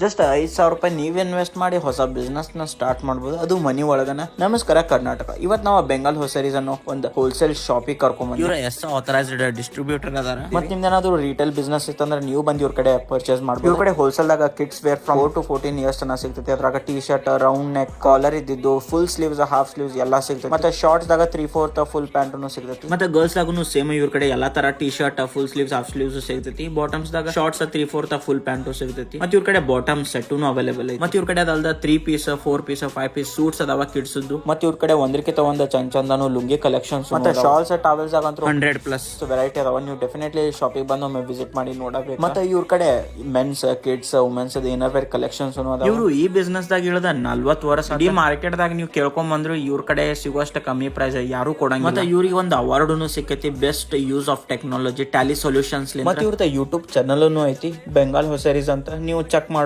Just 5,000 ರೂಪಾಯಿ ನೀವ್ invest ಮಾಡಿ ಹೊಸ ಬಿಸ್ನೆಸ್ ನ ಸ್ಟಾರ್ಟ್ ಮಾಡಬಹುದು, ಅದು ಮನಿ ಒಳಗನ. ನಮಸ್ಕಾರ ಕರ್ನಾಟಕ. ಇವತ್ ನಾವು ಬೆಂಗಾಲ್ ಹೊಸರೀಸ್ ಅನ್ನೋ ಒಂದು ಹೋಲ್ಸೇಲ್ ಶಾಪಿಗೆ ಕರ್ಕೊಂಡ್ ಇವ್ರ ಎಸ್ ಆಥರೈಸ್ಡ್ ಡಿಸ್ಟ್ರಿಬ್ಯೂಟರ್ ಅದಾರ. ಮತ್ತೆ ನಿಮ್ದೇನಾದ್ರು ರಿಟೇಲ್ ಬಿಸ್ನೆಸ್ ಇತ್ತಂದ್ರೆ ನೀವು ಬಂದು ಇವ್ರ ಕಡೆ ಪರ್ಚೇಸ್ ಮಾಡ್ಬೋದು. ಇವ್ರ ಕಡೆ ಹೋಲ್ಸೇಲ್ ದಾಗ kids wear from 4 to 14 years ತನಕ ಸಿಗ್ತೈತಿ. ಅದ್ರಾಗ T shirt, round neck, collar ಇದ್ದಿದ್ದು, ಫುಲ್ ಸ್ಲೀವ್ಸ್, ಹಾಫ್ ಸ್ಲೀವ್ಸ್ ಎಲ್ಲಾ ಸಿಗ್ತೈತಿ. ಮತ್ತೆ ಶಾರ್ಟ್ಸ್ ದಾಗ 3/4 ಫುಲ್ ಪ್ಯಾಂಟ್ ಸಿಗ್ತೈತಿ. ಮತ್ತೆ ಗರ್ಲ್ಸ್ ದಾಗೂ ಸೇಮ್ ಇವ್ರ ಕಡೆ ಎಲ್ಲಾ ತರ T shirt, full sleeves, half sleeves ಸಿಗ್ತೈತಿ. ಬಾಟಮ್ಸ್ ದಾಗ ಶಾರ್ಟ್ಸ್ 3/4 ಫುಲ್ ಪ್ಯಾಂಟ್ ಸಿಗ್ತೈತಿ. ಮತ್ತೆ ಇವ್ರ ಕಡೆ ಬಾಟಮ್ ಸೆಟ್ ಅವೈಲೇಬಲ್ ಐತಿ. ಮತ್ತೆ ಇವ್ರ ಕಡೆ ಅದಲ್ದ 3 ಪೀಸ್, 4 ಪೀಸ್, 5 ಪೀಸ್ ಸೂಟ್ಸ್ ಅದಾವ ಕಿಡ್ಸ್. ಮತ್ತೆ ಇವ್ರ ಕಡೆ ಒಂದಕ್ಕಿಂತ ಒಂದು ಚಂದನು ಲುಂಗಿ ಕಲೆಕ್ಷನ್ಸ್, ಮತ್ತೆ ಶಾಲ್ಸ್, ಟವೆಲ್ಸ್ ಆಗಂತೂ 100+ ವೆರೈಟಿ ಅದಾವ. ನೀವು ಡೆಫಿನೆಟ್ಲಿ ಶಾಪಿಗೆ ಬಂದು ಒಮ್ಮೆ ವಿಸಿಟ್ ಮಾಡಿ ನೋಡಬೇಕು. ಮತ್ತೆ ಇವ್ರ ಕಡೆ men's, kids, women's inner wear collections ಅದಾವ. ಇವರು ಈ ಬಿಸ್ನೆಸ್ ದಾಗ ಇಳಿದ 40 ವರ್ಷ. ಈ ಮಾರ್ಕೆಟ್ ದಾಗ ನೀವು ಕೇಳ್ಕೊಂಡ್ ಬಂದ್ರು ಇವ್ರ ಕಡೆ ಸಿಗುವಷ್ಟು ಕಮ್ಮಿ ಪ್ರೈಸ್ ಯಾರು ಕೊಡಂಗಿಲ್ಲ. ಮತ್ತೆ ಇವ್ರಿಗೆ ಒಂದು ಅವಾರ್ಡ್ ಸಿಕ್ಕೈತಿ, best use of technology Tally solutions. ಮತ್ತೆ ಇವ್ರದ ಯೂಟ್ಯೂಬ್ ಚಾನಲ್ ಐತಿ, ಬೆಂಗಾಲ್ ಹೊಸರೀಸ್ ಅಂತ. ನೀವು ಚೆಕ್ ಮಾಡಬಹುದು.